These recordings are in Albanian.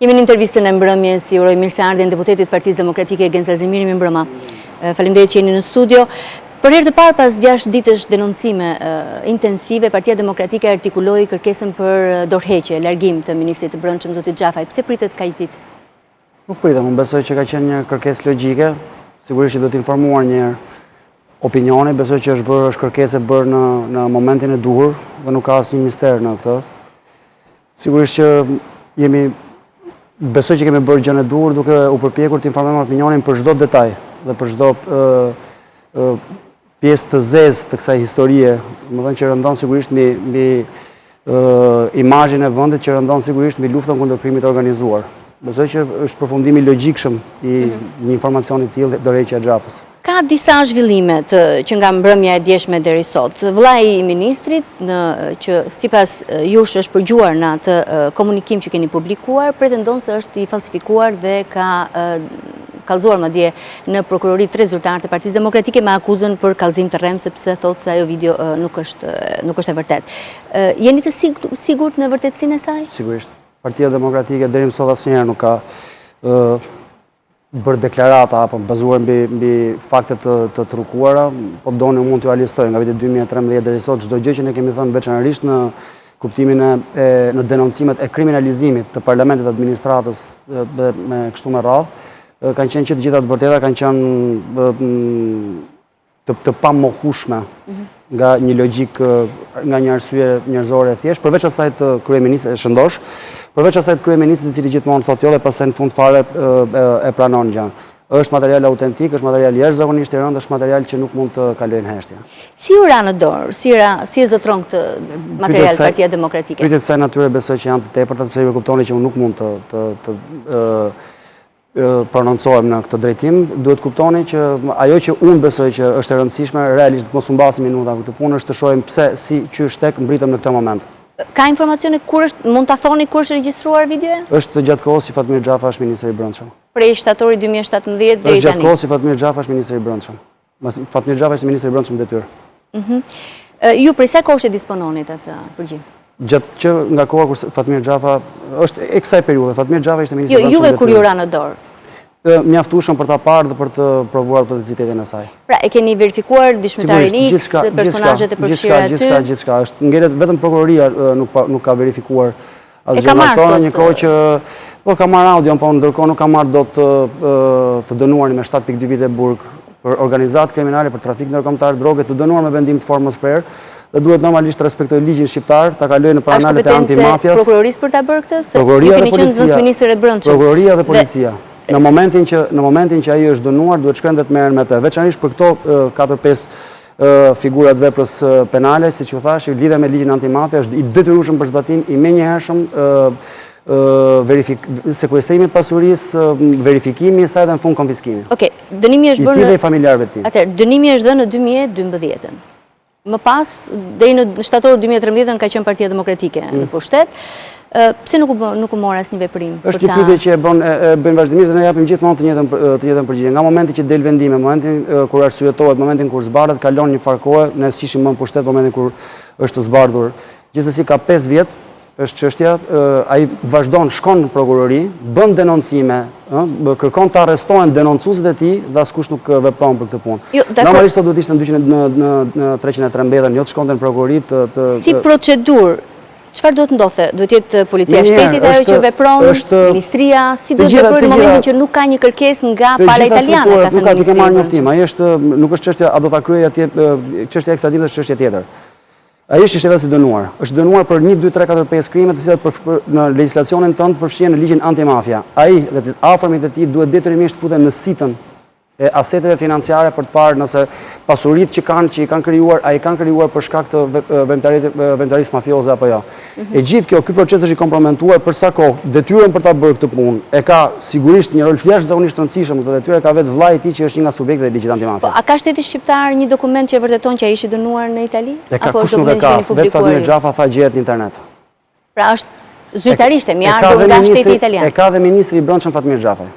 Jemi në intervistën e mbrëmjes, si uroj mirëseardhjen deputetit Partisë Demokratike Gent Strazimiri, mi mbrëma. Faleminderit që jeni në studio. Për herë të parë pas 6 ditësh denoncime intensive, Partia Demokratike artikuloi kërkesën për dorëheqje, largim të ministrit të Brendshëm zotit Xhafaj. Pse pritet kaq ditë? Nuk pritem, unë besoj që ka qenë një kërkesë logjike, sigurisht që do të informuar një opinioni, besoj që është kërkesë e bërë në momentin e duhur dhe nuk ka asnjë mister në këtë. Sigurisht që besoj që kemi bërë gjën e duhur duke u përpjekur të informojmë opinionin për çdo detaj dhe për çdo pjesë të zezë të kësaj historie, domethënë që rëndon sigurisht mbi imazhin e vendit, që rëndon sigurisht mbi luftën kundër krimit të organizuar. Besoj që është përfundimi logjikshëm i një informacioni të tillë dorëheqja e Xhafës. Ka disa zhvillime që nga mbrëmja e djeshme deri sot. Vëllai i ministrit, që sipas jush është përgjuar në atë komunikim që keni publikuar, pretendon se është i falsifikuar dhe ka kallëzuar madje në prokurori 3 zyrtarë të Partisë Demokratike me akuzën për kallëzim të rrem, sepse thotë se ajo video nuk është e vërtetë. Jeni të sigurt në vërtetësinë e saj? Sigurisht. Partia Demokratike deri më sot asnjëherë nuk ka bërë deklarata apo bazuar mbi fakte të trukuara, po doni mund t'ju listoj nga viti 2013 deri sot çdo gjë që ne kemi thënë veçanërisht në kuptimin në denoncimet e kriminalizimit të parlamentit të administratës dhe me kështu me radhë, kanë qenë që të gjitha të vërteta kanë qenë të pamohueshme nga një logjik, nga një arsye njerëzore e thjeshtë, përveç asaj të kryeministit shëndosh, përveç asaj të kryeministit i cili gjithmonë thotë jo dhe pastaj në fund fare e pranon gjën. Është material autentik, është material jashtëzakonisht i rëndë, është material që nuk mund të kalojë në heshtje. Si u ra në dorë? Si e zotron këtë material Partia Demokratike? Pyetjet kësaj natyre besoj që janë të tepërta, sepse ju kuptoni që unë nuk mund të prononcohem në këtë drejtim. Duhet kuptoni që ajo që unë besoj që është e rëndësishme, realisht mos u mbasim minuta këtë punë, është të shohim pse si qysh tek mbritëm në këtë moment. Ka informacione mund ta thoni kur është regjistruar videoja? Është gjatë kohës që Fatmir Xhafaj është ministri i Brendshëm. Prej shtatorit 2017 deri tani. Është gjatë kohës që Fatmir Xhafaj është ministri i Brendshëm. Fatmir Xhafaj është ministri i Brendshëm detyrë. Ju prej sa kohësh e dispononit atë përgjim? Gjatë që nga koha kur Fatmir Xhafaj është e kësaj periudhe, Fatmir Xhafaj ishte ministri i Brendshëm. Jo, juve kur ju ra në dorë. Mjaftueshëm për ta parë dhe për të provuar autenticitetin e saj. Pra, e keni verifikuar dëshmitarin X, personazhet e përfshirë aty? Gjithçka. Ngelet vetëm prokuroria nuk ka verifikuar asgjë. E ka marrë sot? Një kohë që ka marrë audion, po ndërkohë nuk ka marrë dot të dënuarin me 7.2 vite burg për organizatë kriminale, për trafik ndërkombëtar droge, të dënuar me vendim të formës prerë, dhe duhet normalisht të respektojë ligjin shqiptar, ta kalojë në panalet e antimafjas. A është kompetencë prokurorisë për ta bërë këtë? Se ju keni qenë zëvendësministër e Brendshëm. Prokuroria dhe policia. Në momentin që ai është dënuar, duhet shkojnë dhe të merren me të. Veçanërisht për këto 4-5 figura të veprës penale, siç ju thash, lidhe me ligjin antimafia, është i detyrueshëm për zbatim i menjëhershëm sekuestrimi i pasurisë, verifikimi i saj dhe në fund konfiskimi. Okej, dënimi është bërë në familjarëve të tij. Atëherë, dënimi është dhënë në 2012. Më pas, deri në shtator 2013 ka qenë Partia Demokratike në pushtet. Pse nuk u mor asnjë veprim? Është një pyetje që e bëjnë vazhdimisht dhe ne japim gjithmonë të njëjtën përgjigje. Nga momenti që del vendimi, momentin kur arsyetohet, momentin kur zbarret, kalon një farë kohë, ne ishim më në pushtet momentin kur është zbardhur. Gjithsesi ka 5 vjet, është çështja, ai vazhdon, shkon në prokurori, bën denoncime, kërkon të arrestohen denoncuesit e tij dhe askush nuk vepron për këtë punë. Normalisht sot duhet ishte në 313, jo të shkonte në prokurori të si procedurë. Çfarë duhet ndodhte? Duhet jetë policia e shtetit ajo që vepron, ministria, si duhet veprojë në momentin që nuk ka një kërkesë nga pala italiane, ka thënë ministri. Nuk ka marrë njoftim. Ai nuk është çështja a do ta kryej atje, çështja ekstradimit është çështje tjetër. Ai është shtetas i dënuar. Është dënuar për 1, 2, 3, 4, 5 krime të cilat në legjislacionin tonë përfshihen në ligjin antimafia. Ai dhe të afërmit e tij duhet detyrimisht të futen në sitën e aseteve financiare për të parë nëse pasuritë që i kanë krijuar, ai kanë krijuar për shkak të veprimtarisë mafioze apo jo. E gjithë ky proces është i komprometuar për sa kohë. Detyrën për ta bërë këtë punë e ka sigurisht një rol jashtëzakonisht të rëndësishëm, këtë detyrë ka vetë vllai i tij që është një nga subjektet e ligjit antimafia. Po, a ka shteti shqiptar një dokument që e vërteton që ai ishte dënuar në Itali? Apo është dokument që keni publikuar? Fatmir Xhafaj tha gjehet në internet. Pra është zyrtarisht e ardhur nga shteti italian. E ka dhe ministri i Brendshëm Fatmir Xhafaj.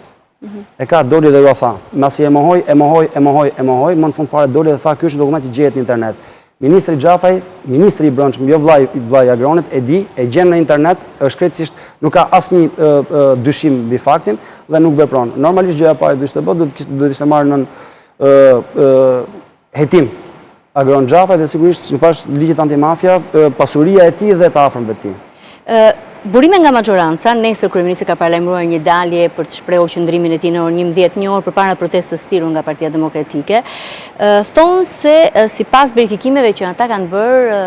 E ka doli dhe ju tha, masi e mohoj, më në fund fare doli dhe tha, ky është dokument që gjehet në internet. Ministri Xhafaj, ministri i Brendshëm, jo vllai i Agronit, e di, e gjen në internet, është krejtësisht nuk ka asnjë dyshim mbi faktin dhe nuk vepron. Normalisht gjëja e parë do ishte bërë, do ishte marrë nën hetim Agron Xhafaj dhe sigurisht sipas ligjit antimafia, pasuria e tij dhe të afërmve të tij. Burime nga majoranca, nesër kryeministri ka paralajmëruar një dalje për të shprehur qëndrimin e tij në orën 11, një orë përpara protestës së tirur nga Partia Demokratike. Thonë se sipas verifikimeve që ata kanë bërë,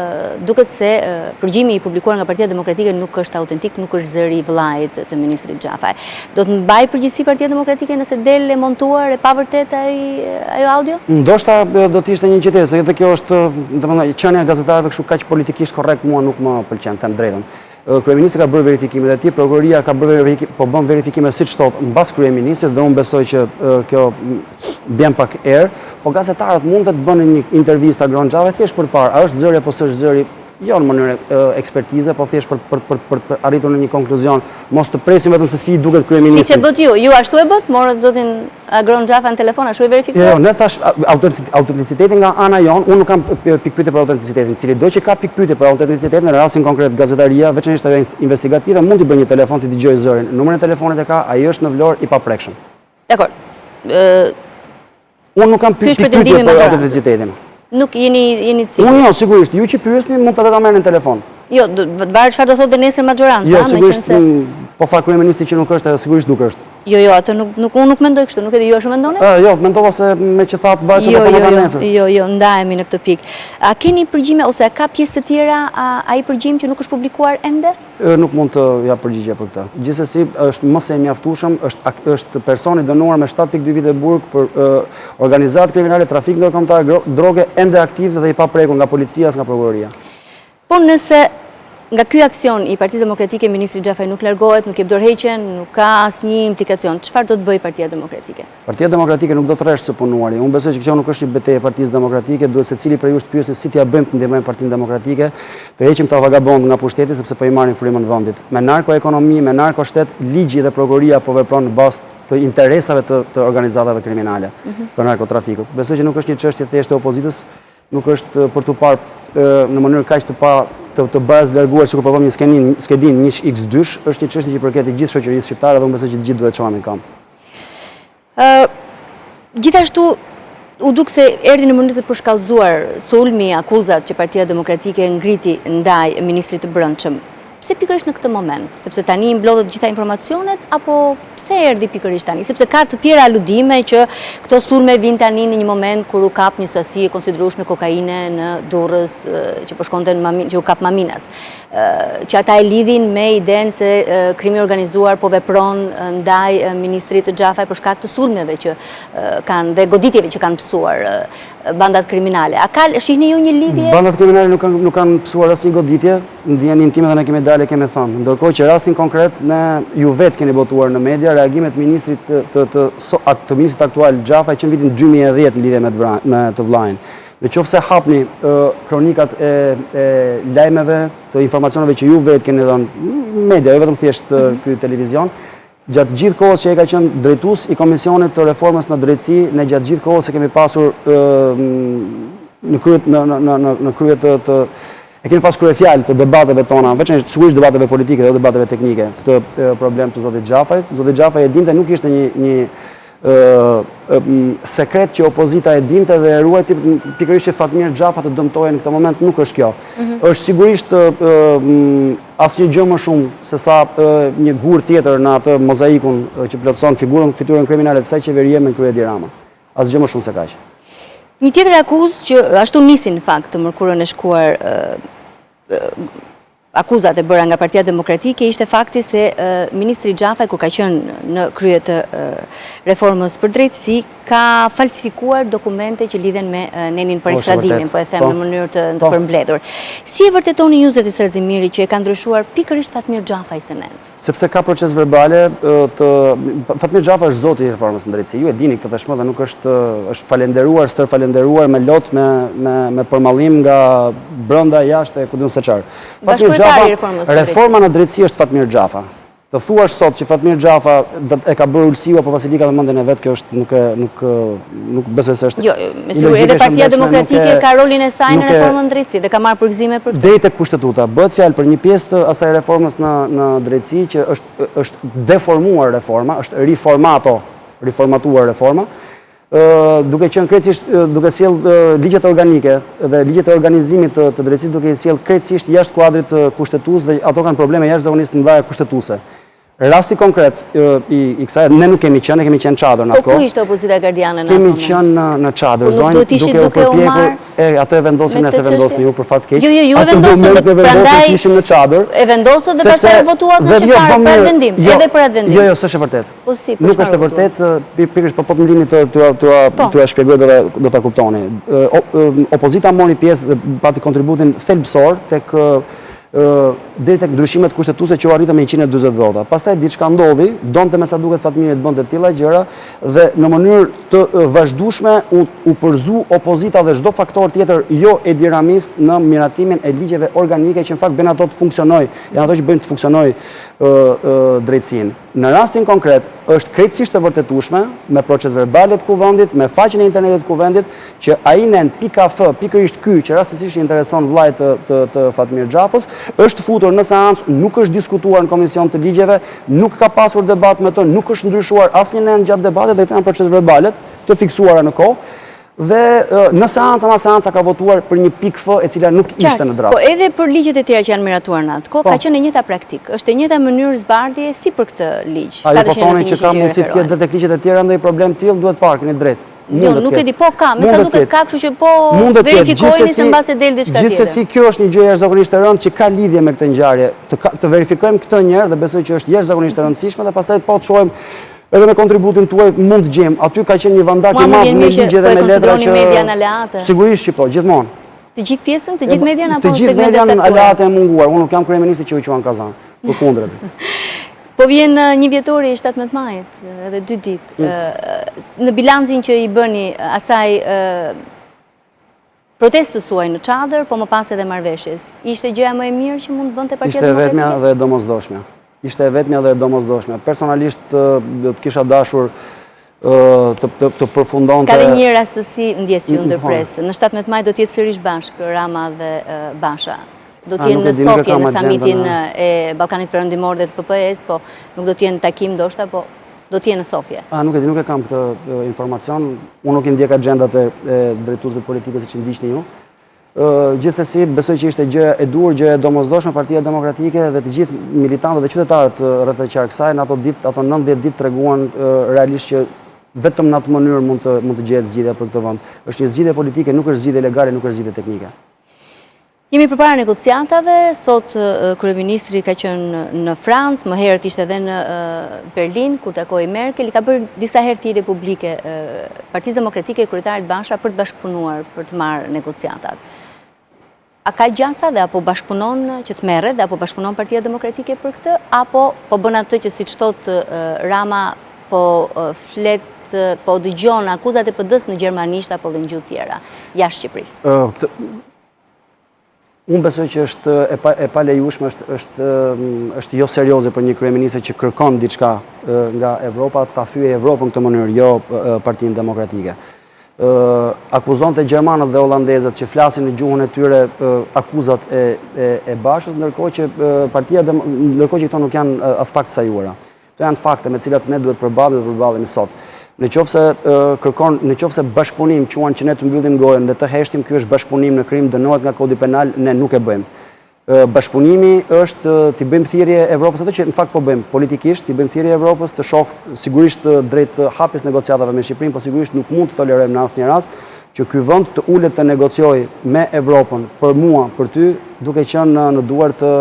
duket se përgjimi i publikuar nga Partia Demokratike nuk është autentik, nuk është zëri i vëllait të ministrit Xhafaj. Do të mbajë përgjegjësi Partia Demokratike nëse del e montuar e pavërtet ajo audio? Ndoshta do të ishte një gjë tjetër, se edhe kjo është, domethënë, qenia e gazetarëve kështu kaq politikisht korrekt mua nuk më pëlqen, them drejtën. Kryeministri ka bërë verifikimet e tij, prokuroria ka bën verifikime siç thotë mbas kryeministrit dhe unë besoj që kjo bën pak erë, po gazetarët mund të bënin një intervistë Agron Xhafës thjesht përpara, a është zëri apo s'është zëri, jo në mënyrë ekspertize, po thjesht për arritur në një konkluzion, mos të presim vetëm se si i duket kryeministri. Siç e bët ju ashtu e bët, morët zotin Agron Xhafën në telefon, ashtu e verifikuar? Jo, ne thash autenticitetin nga ana jon, unë nuk kam pikpyetje për autenticitetin, cili do që ka pikpyetje për autenticitetin në rastin konkret gazetaria, veçanërisht ajo investigative, mund t'i bëjë një telefon të dëgjojë zërin. Numrin e telefonit e ka, ai është në Vlorë i paprekshëm. Dakor. Unë nuk kam pikpyetje për autenticitetin. Nuk jeni të sigurt? Unë jo, sigurisht, ju që pyesni mund të ta merrni në telefon. Jo, varet çfarë do thotë nesër majoranca, jo, sigurisht, po fa kryeministri që nuk është, sigurisht nuk është. Jo, atë unë nuk mendoj kështu, nuk e di ju ashtu mendoni? Jo, mendova se me që thatë varet që do thonë nesër. Jo, ndahemi në këtë pikë. A keni përgjime ose a ka pjesë të tjera ai përgjim që nuk është publikuar ende? Nuk mund të jap përgjigje për këtë. Gjithsesi është më se mjaftueshëm, është personi dënuar me 7.2 vite burg për organizatë kriminale, trafik ndërkombëtar, droge, ende aktiv dhe i paprekur nga policia, nga prokuroria. Po nëse nga ky aksion i Partisë Demokratike ministri Xhafaj nuk largohet, nuk jep dorëheqjen, nuk ka asnjë implikacion, çfarë do të bëjë Partia Demokratike? Partia Demokratike nuk do të rreshtë së punuari. Unë besoj që kjo nuk është një betejë e Partisë Demokratike, duhet secili prej jush të pyesë si t'ia bëjmë të ndihmojmë Partinë Demokratike, të heqim këta vagabond nga pushteti sepse po i marrin frymën vendit. Me narkoekonomi, me narkoshtet, ligji dhe prokuroria po vepron në bazë të interesave të organizatave kriminale, të narkotrafikut. Besoj që nuk është një çështje thjesht e opozitës, nuk është për t'u parë në mënyrë kaq të bazë larguar sikur po një skedin 1x2, është një çështje që përket gjithë shoqërisë shqiptare dhe unë besoj që të gjithë duhet të çohen në kamp. Gjithashtu u duk se erdhi në mënyrë të përshkallëzuar sulmi, akuzat që Partia Demokratike ngriti ndaj ministrit të Brendshëm. Pse pikërisht në këtë moment? Sepse tani mblodhet gjitha informacionet, apo pse erdhi pikërisht tani? Sepse ka të tjera aludime që këto sulme vijnë tani në një moment kur u kap një sasi e konsiderueshme kokaine në Durrës, që po shkonte që u kap Maminas. Që ata e lidhin me idenë se krimi organizuar po vepron ndaj ministrit Xhafaj për shkak të sulmeve që kanë dhe goditjeve që kanë pësuar bandat kriminale. A shihni ju një lidhje? Bandat kriminale nuk kanë pësuar asnjë goditje, ndjen intime dhe ne kemi dalë kemi thënë. Ndërkohë që rastin konkret ne ju vetë keni botuar në media reagimet ministrit të ministrit aktual Xhafaj që në vitin 2010 në lidhje me të vllain. Në qoftë se hapni kronikat e lajmeve, të informacioneve që ju vetë keni dhënë media, jo vetëm thjesht ky televizion, gjatë gjithë kohës që e ka qenë drejtues i Komisionit të Reformës në Drejtësi, ne gjatë gjithë kohës që kemi pasur në krye të e kemi pas kryefjalë të debateve tona, veçanërisht sigurisht debateve politike dhe debateve teknike, këtë problem të zotit Xhafajt. Zoti Xhafaj e dinte, nuk ishte një sekret që opozita e dinte dhe e ruajti, pikërisht që Fatmir Xhafaj të dëmtojë në këtë moment nuk është kjo. Është sigurisht asnjë gjë më shumë se sa një gur tjetër në atë mozaikun që plotëson fytyrën kriminale të kësaj qeverie me krye Rama. Asgjë më shumë se kaq. Një tjetër akuzë që ashtu nisin në fakt të mërkurën e shkuar akuzat e bëra nga Partia Demokratike ishte fakti se ministri Xhafaj, kur ka qenë në krye të reformës për drejtësi, ka falsifikuar dokumente që lidhen me nenin për ekstradimin, po e them në mënyrë të përmbledhur. Si e vërtetoni ju zoti Strazimiri që e ka ndryshuar pikërisht Fatmir Xhafaj këtë nen? Sepse ka proces verbale Fatmir Xhafaj është zoti i reformës në drejtësi. Ju e dini këtë tashmë dhe nuk është falenderuar, stër falenderuar me lot me përmallim nga brenda jashtë e ku diun se çfarë. Fatmir Xhafaj, reforma në drejtësi është Fatmir Xhafaj. Të thuash sot që Fatmir Xhafa e ka bërë ulësiu apo Vasilika me mendjen e vet, kjo është nuk besoj se është. Jo, me siguri edhe Partia Demokratike ka rolin e saj në reformën drejtësi dhe ka marrë përgjime për këtë. Deri tek kushtetuta bëhet fjalë për një pjesë të asaj reformës në drejtësi që është deformuar reforma, është riformatuar reforma, duke qenë krejtësisht duke sjell ligjet organike dhe ligjet e organizimit të drejtësisë duke i sjell krejtësisht jashtë kuadrit kushtetues dhe ato kanë probleme jashtëzakonisht të mëdha kushtetuese. Rasti konkret i kësaj, ne nuk kemi qenë çadër në atë kohë. Po ku ishte opozita gardiane në atë Kemi moment? qenë në çadër, zonjë duke u përpjekur, atë e vendosim ne se vendosni ju për fat keq. Jo, ju e vendosët, prandaj ishim në çadër. E vendosët dhe pastaj votuat në çfarë për atë vendim, edhe për atë vendim. Jo, s'është e vërtetë. Po si, nuk është e vërtetë, pikërisht po të ndihni t'ua shpjegoj dhe do ta kuptoni. Opozita mori pjesë dhe pati kontributin thelbësor tek deri tek ndryshimet kushtetuese që u arritën me 140 vota. Pastaj diçka ndodhi, donte me sa duket Fatmiri të bënte të tilla gjëra dhe në mënyrë të vazhdueshme u përzu opozita dhe çdo faktor tjetër jo ediramist në miratimin e ligjeve organike që në fakt bën ato të funksionojë, janë ato që bëjnë të funksionojë drejtësinë. Në rastin konkret është krejtësisht e vërtetueshme me proces verbale të kuvendit, me faqen e internetit të kuvendit që ai nen .f pikërisht ky që rastësisht i intereson vllait të Fatmir Xhafës është futur në seancë, nuk është diskutuar në komision të ligjeve, nuk ka pasur debat me të, nuk është ndryshuar asnjë nen gjatë debatit dhe këto janë proces verbalet të fiksuara në kohë. Dhe në seanca ka votuar për një .f e cila nuk ishte në draft. Po edhe për ligjet e tjera që janë miratuar në atë kohë, ka qenë e njëjta praktikë. Është e njëjta mënyrë zbardhje si për këtë ligj. Ajo po thonë që ka mundësi të ketë tek ligjet e tjera ndonjë problem tillë, duhet parë, keni drejt. Jo, nuk e di, po ka, me sa duket ka, kështu që po verifikojeni se mbas e del diçka tjetër. Gjithsesi kjo është një gjë jashtëzakonisht e rëndë që ka lidhje me këtë ngjarje. Të verifikojmë këtë një herë dhe besoj që është jashtëzakonisht e rëndësishme dhe pastaj po të shohim edhe me kontributin tuaj mund të gjejmë. Aty ka qenë një vandak i madh me ligje dhe me letra që median aleate. Sigurisht që po, gjithmonë. Të gjithë pjesën, të gjithë median apo segmentet e caktuara? Të gjithë median aleate e munguar. Unë nuk jam kryeministri që u quan Kazan. Përkundër. Po vjen një vjetori i 17 majit, edhe 2 ditë. Në bilancin që i bëni asaj protestës suaj në çadër, po më pas edhe marrëveshjes, ishte gjëja më e mirë që mund të bënte Partia Demokratike? Ishte vetmja dhe e domosdoshmja. Ishte e vetmja dhe e domosdoshme. Personalisht të kisha dashur të përfundonte. Ka dhe një rastësi ndjesë ju ndërpresë. Në 17 maj do t'jetë sërish bashkë Rama dhe Basha. Do t'jenë në Sofje në samitin e Ballkanit Perëndimor dhe të PPE-s, po nuk do t'jenë takim ndoshta, po do t'jenë në Sofje. Nuk e di, nuk e kam këtë informacion. Unë nuk i ndjek agendat e drejtuesve politikë siç ndiqni ju. Gjithsesi, besoj që ishte gjë e duhur, gjë e domosdoshme Partia Demokratike dhe të gjithë militantët dhe qytetarët rreth të qarkësaj në ato 90 ditë treguan realisht që vetëm në atë mënyrë mund të gjehet zgjidhja për këtë vend. Është një zgjidhje politike, nuk është zgjidhje legale, nuk është zgjidhje teknike. Jemi përpara negociatave, sot kryeministri ka qenë në Francë, më herët ishte edhe në Berlin, kur takoi Merkel, i ka bërë disa herë thirrje publike Partisë Demokratike e kryetarit Basha për të bashkëpunuar, për të marrë negociatat. A ka gjasa dhe apo bashkëpunon që të merret dhe apo bashkëpunon Partia Demokratike për këtë, apo po bën atë që siç thot Rama po flet, po dëgjon akuzat e PD-s në gjermanisht apo dhe në gjuhë tjera jashtë Shqipërisë? Unë besoj që është e palejueshme, është jo serioze për një kryeministër që kërkon diçka nga Evropa, ta fyej Evropën në këtë mënyrë, jo Partinë Demokratike. Akuzonte gjermanët dhe holandezët që flasin në gjuhën e tyre akuzat e Bashës, ndërkohë që këto nuk janë as pak të sajuara. Këto janë fakte me cilat ne duhet përballemi sot. Në qoftë se bashkëpunim quan që ne të mbyllim gojën dhe të heshtim, ky është bashkëpunim në krim, dënohet nga kodi penal, ne nuk e bëjmë. Bashkëpunimi është t'i bëjmë thirrje Evropës, atë që në fakt po bëjmë politikisht, t'i bëjmë thirrje Evropës të shohë sigurisht drejt hapjes negociatave me Shqipërinë, po sigurisht nuk mund të tolerojmë në asnjë rast që ky vend të ulet të negociojë me Evropën për mua, për ty, duke qenë në duart të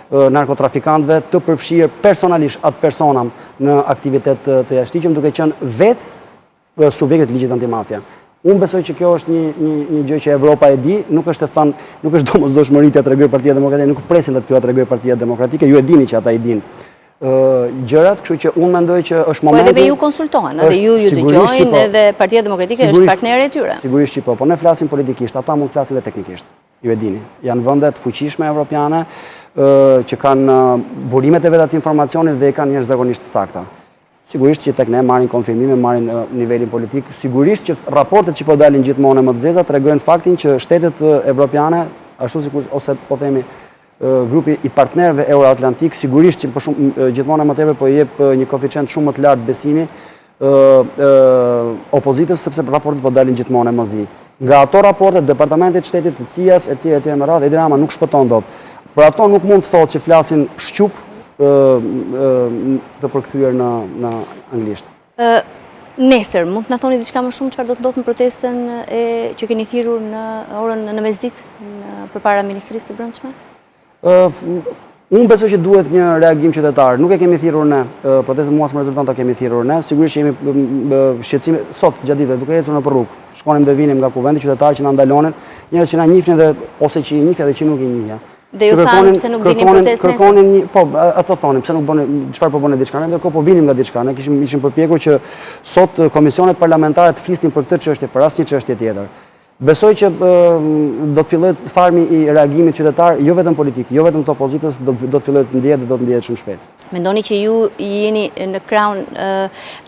narkotrafikantëve të përfshirë personalisht atë personam në aktivitet të jashtëligjshëm, duke qenë vetë subjektet ligjit antimafia. Unë besoj që kjo është një gjë që Evropa e di, nuk është domosdoshmëri t'ia tregoj Partia Demokratike, nuk presin t'ia tregoj Partia Demokratike, ju e dini që ata i dinë gjërat, kështu që unë mendoj që është momenti. Po edhe me ju konsultohen, edhe ju dëgjojnë, edhe Partia Demokratike është partnere e tyre. Sigurisht që po ne flasim politikisht, ata mund të flasin edhe teknikisht. Ju e dini, janë vende të fuqishme evropiane, që kanë burimet e veta të informacionit dhe kanë jashtëzakonisht të sakta. Sigurisht që tek ne marrin konfirmime, marrin nivelin politik. Sigurisht që raportet që po dalin gjithmonë më të zeza tregojnë faktin që shtetet evropiane, ashtu sikur ose po themi grupi i partnerëve euroatlantik, sigurisht që gjithmonë më tepër po jep një koeficient shumë më të lartë besimi opozitës, sepse raportet po dalin gjithmonë më zi. Nga ato raportet, departamentit shtetit të CIA-s etj me radhë, Edi Rama nuk shpëton dot. Por ato nuk mund të thotë që flasin shqup të përkthyer në anglisht. Nesër, mund të na thoni diçka më shumë çfarë do të ndodhë në protestën që keni thirrur në orën në mesditë përpara Ministrisë së Brendshme? Unë besoj që duhet një reagim qytetar. Nuk e kemi thirrur ne, protestën mua s'më rezulton ta kemi thirrur ne. Sigurisht që jemi shqetësime sot gjatë ditëve, duke ecur nëpër rrugë. Shkonim dhe vinim nga kuvendi, qytetarë që na ndalonin, njerëz që na njihnin dhe ose që i njihja dhe që nuk i njihja. Dhe ju thanë pse nuk dini protestë nesër? Po, ato thonin, pse nuk bëni, çfarë po bëni diçka, ndërkohë po vinim nga diçka. Ne ishim përpjekur që sot komisionet parlamentare të flisnin për këtë çështje, për asnjë çështje tjetër. Besoj që do të fillojë tharmi i reagimit qytetar, jo vetëm politik, jo vetëm të opozitës, do të fillojë të ndihet dhe do të ndihet shumë shpejt. Mendoni që ju jeni në krahun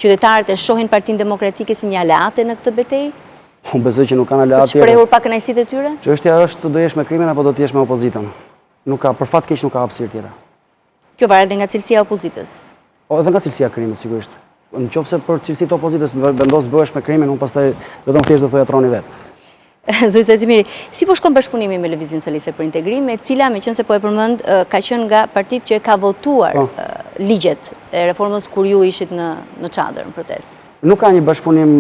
qytetarët e shohin Partinë Demokratike si një aleate në këtë betejë? Unë besoj që nuk kanë aleate. Për të shprehur pa kënaqësitë e tyre? Çështja është do jesh me krimin apo do të jesh me opozitën. Nuk ka, për fat keq nuk ka hapësirë tjetër. Kjo varet nga cilësia e opozitës. Edhe nga cilësia e krimit, sigurisht. Nëse për cilësitë e opozitës vendos bëhesh me krimin, unë pastaj vetëm thjesht do thoja troni vet. Zoti Xhafaj, si po shkon bashkëpunimi me Lëvizjen Socialiste për Integrim, e cila meqense po e përmend ka qenë nga partitë që ka votuar ligjet e reformës kur ju ishit në çadër në protestë? Nuk ka një bashkëpunim,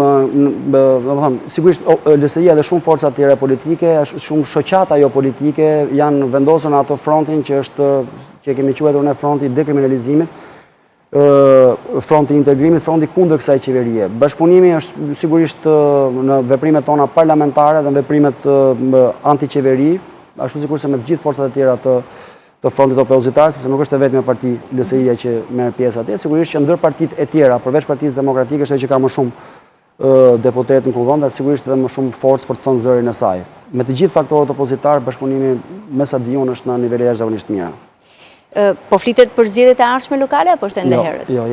sigurisht LSI-ja dhe shumë forca tjera politike, shumë shoqata jo politike, janë vendosur në ato frontin që e kemi quajtur ne fronti i dekriminalizimit, fronti i integrimit, fronti kundër kësaj qeverie. Bashkëpunimi është sigurisht në veprimet tona parlamentare dhe në veprimet antiqeveri, ashtu sikurse me të gjithë forcat e tjera të frontit opozitar, sepse nuk është e vetmja parti LSI-ja që merr pjesë atje, sigurisht që ndër partitë e tjera, përveç Partisë Demokratike, është ajo që ka më shumë deputet në kuvend dhe sigurisht edhe më shumë forcë për të thënë zërin e saj. Me të gjithë faktorët opozitar, bashkëpunimi me sa diun është në nivele jashtëzakonisht mira. Po flitet për zgjedhjet e ardhshme lokale apo është ende herët? Jo,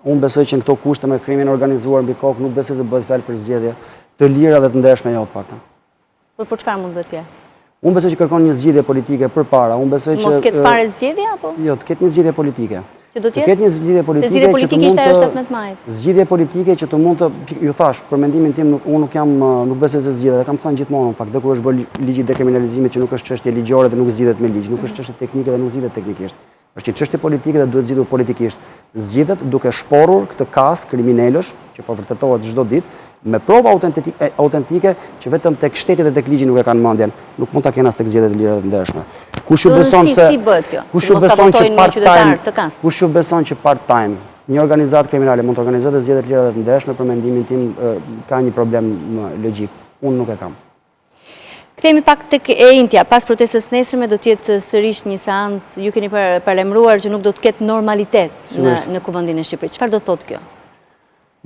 unë besoj që në këto kushte me krimin organizuar mbi kokë nuk besoj se bëhet fjalë për zgjedhje të lira dhe të ndershme jo të paktën. Por për çfarë mund bëhet fjalë? Unë besoj që kërkon një zgjidhje politike përpara. Unë besoj që mos ketë fare zgjedhje apo? Jo, të ketë një zgjidhje politike. Që do të ketë një zgjidhje politike. Se zgjidhje politike ishte ajo 17 majit. Zgjidhje politike që të mund të, ju thash, për mendimin tim unë nuk besoj se zgjidhet. Kam thënë gjithmonë në fakt, dhe kur është bërë ligji i dekriminalizimit që nuk është çështje ligjore dhe nuk zgjidhet me ligj, nuk është çështje teknike dhe nuk zgjidhet teknikisht. Është një çështje politike dhe duhet zgjidhur politikisht. Zgjidhet duke shporur këtë kast kriminalësh që po vërtetohet çdo ditë me prova autentike që vetëm tek shteti dhe tek ligji nuk e kanë mendjen. Nuk mund ta kenë as tek zgjedhjet e lira të ndershme. Kush ju beson se si bëhet kjo? Kush ju beson që part-time një organizatë kriminale mund të organizojë zgjedhje të lira dhe të ndershme, për mendimin tim ka një problem logjik. Unë nuk e kam. Kthehemi pak tek e njëjtja, pas protestës nesërme do të jetë sërish një seancë, ju keni paralajmëruar që nuk do të ketë normalitet në kuvendin e Shqipërisë. Çfarë do thotë kjo?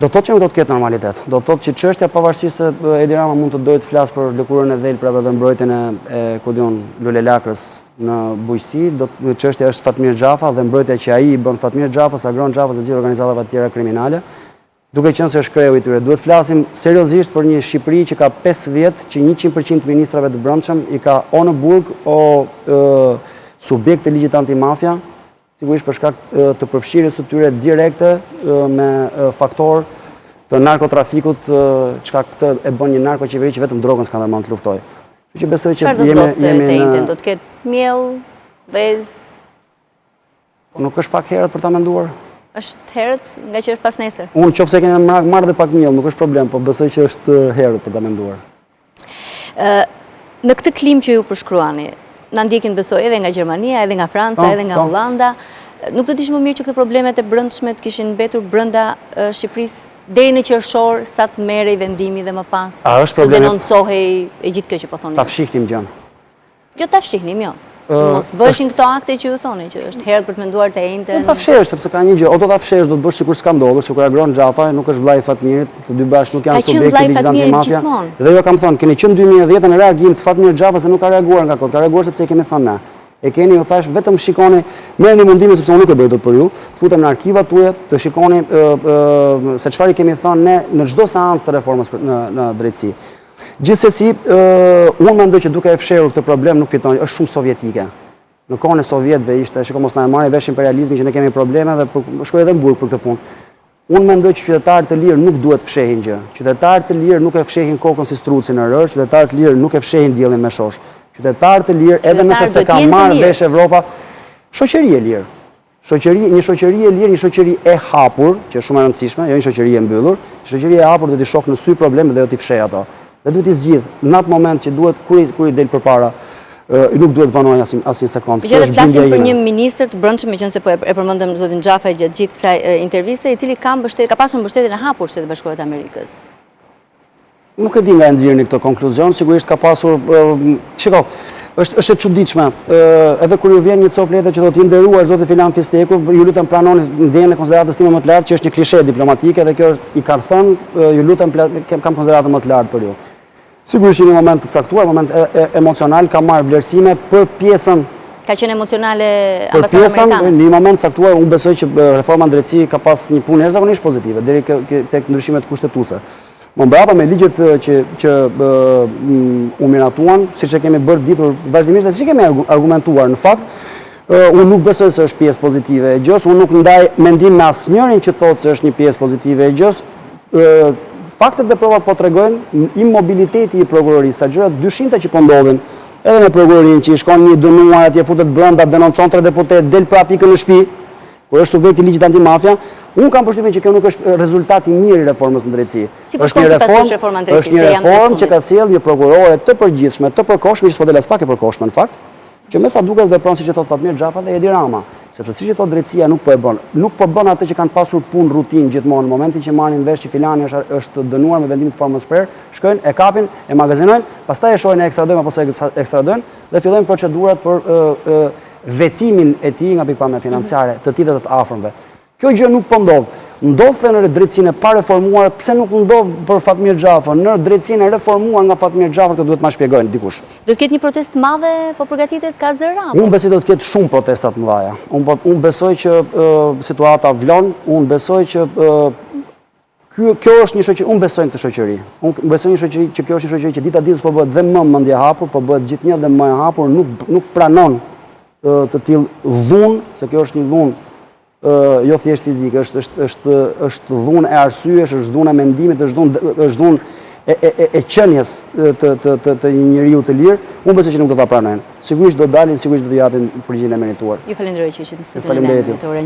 Do thotë që nuk do të ketë normalitet. Do thotë që çështja pavarësisht se Edi Rama mund të dojë të flasë për lëkurën e Velprave dhe mbrojtjen e Lule Lakrës në bujqësi, çështja është Fatmir Xhafaj dhe mbrojtja që ai i bën Fatmir Xhafës, Agron Xhafës dhe gjithë organizatave të tjera kriminale. Duke qenë se është kreu i tyre, duhet flasim seriozisht për një Shqipëri që ka 5 vjet që 100% ministrave të Brendshëm i ka o në burg o subjekt të ligjit antimafia, sigurisht për shkak të përfshirjes së tyre direkte me faktor të narkotrafikut, çka këtë e bën një narkoqeveri që vetëm drogën s'ka ndërmend të luftojë. Kështu që besoj që jemi do të ketë miell, vezë. Nuk është pak herët për ta menduar? Është herët nga që është pas nesër. Unë qofse kemi marrë dhe pak miell, nuk është problem, po besoj që është herët për ta menduar. Në këtë klim që ju përshkruani, na ndjekin besoj edhe nga Gjermania, edhe nga Franca, edhe nga Hollanda, nuk do të ishte më mirë që këto problemet e brendshme të kishin mbetur brenda Shqipërisë deri në qershor, sa të merrej vendimi dhe më pas të denoncohej e gjithë kjo që po thoni? Ta fshihnim gjën. Jo ta fshihnim, jo. Mos bëheshin këto akte që ju thoni, që është herët për të menduar të njëjtën. Mund ta fshesh, sepse ka një gjë, o do ta fshesh, do të bësh sikur s'ka ndodhur, sikur Agron Xhafaj nuk është vllai i Fatmirit, të dy bashkë nuk janë subjekte ligjitante mafia. Dhe jo kam thënë, keni qenë 2010 në reagim të Fatmir Xhafës dhe nuk ka reaguar nga kot, ka reaguar sepse i kemi thënë ne. E keni, ju thash, vetëm shikoni, merrni mundimin sepse unë nuk e bëj dot për ju, të futem në arkivat tuaja, të shikoni se çfarë kemi thënë ne në çdo seancë të reformës në drejtësi. Gjithsesi, unë mendoj që duke e fshehur këtë problem nuk fiton, është shumë sovjetike. Në kohën e sovjetëve ishte, shikoj mos na e marrin vesh imperializmin që ne kemi probleme dhe shkoj edhe në burg për këtë punë. Unë mendoj që qytetarët e lirë nuk duhet fshehin gjë. Qytetarët e lirë nuk e fshehin kokën si struci në rër, qytetarët e lirë nuk e fshehin diellin me shosh. Qytetarët e lirë, edhe nëse se ka marrë vesh Evropa, shoqëri e lirë. Një shoqëri e lirë, një shoqëri e hapur, që është shumë e rëndësishme, jo një shoqëri e mbyllur, një shoqëri e hapur do t'i shoh në sy problemet dhe do t'i fshehë ato. Dhe duhet i zgjidh në atë moment që duhet kur i del përpara, nuk duhet vanojnë asnjë sekondë. Megjithatë flasim për një ministër të brendshëm, meqense po e përmendëm zotin Xhafaj gjatë gjithë kësaj interviste, i cili ka pasur mbështetjen e hapur Shtetet Bashkuara të Amerikës. Nuk e di nga e nxjerrni këtë konkluzion, sigurisht ka pasur, shiko, është e çuditshme. Edhe kur ju vjen një copë letër që thotë i nderuar zoti Filan Fisteku, ju lutem pranoni ndjenjën e konsideratës time më të lartë, që është një klishe diplomatike dhe kjo i kanë thënë, ju lutem kam konsideratën më të lartë për ju. Sigurisht në një moment të caktuar, moment emocional, ka marrë vlerësime për pjesën. Ka qenë emocionale për ambasadë pjesën, amerikane. në një moment të caktuar, unë besoj që reforma në drejtësi ka pas një punë jashtëzakonisht pozitive, deri tek ndryshimet kushtetuese. Më mbrapa me ligjet që u miratuan, siç e kemi bërë ditur vazhdimisht dhe siç e kemi argumentuar, në fakt, unë nuk besoj se është pjesë pozitive e gjës, unë nuk ndaj mendim me asnjërin që thotë se është një pjesë pozitive e gjës. Faktet dhe provat po tregojnë immobiliteti i prokurorisë, gjërat dyshimta që po ndodhin, edhe me prokurorin që i shkon një dënuar atje futet brenda, denoncon 3 deputet, del prapë ikën në shtëpi, kur është subjekt i ligjit antimafia. Unë kam përshtypjen që kjo nuk është rezultati i mirë i reformës në drejtësi. Është një reformë që ka sjellë një prokurore të përgjithshme, të përkohshme, që s'po del as pak e përkohshme në fakt, që me sa duket vepron siç e thot Fatmir Xhafaj dhe Edi Rama, sepse siç e thot drejtësia nuk po e bën. Nuk po bën atë që kanë pasur punë rutinë gjithmonë, në momentin që marrin vesh që filani është dënuar me vendim të formës prerë, shkojnë, e kapin, e magazinojnë, pastaj e shohin e ekstradojnë apo se ekstradojnë dhe fillojnë procedurat për vetimin e tij nga pikpamja financiare të tij dhe të afërmve. Kjo gjë nuk po ndodh. Ndodh në drejtësinë e pareformuar, pse nuk ndodh për Fatmir Xhafën? Në drejtësinë e reformuar nga Fatmir Xhafë, këtë duhet ma shpjegojnë dikush. Do të ketë një protestë të madhe po përgatitet ka zëra? Unë besoj do të ketë shumë protesta të mëdha. Unë besoj që situata vlon, unë besoj që kjo është një shoqëri, unë besoj në këtë shoqëri. Unë besoj një shoqëri që kjo është një shoqëri që dita ditës po bëhet dhe më mendje hapur, po bëhet gjithnjë dhe më e hapur, nuk pranon të tillë dhunë, se kjo është një dhunë jo thjesht fizike, është dhunë e arsyesh, është dhunë e mendimit, është dhunë e qenies të një njeriu të lirë. Unë besoj që nuk do ta pranojnë. Sigurisht do dalin, sigurisht do t'i japin përgjigjen e merituar. Ju falenderoj që ishit në studion e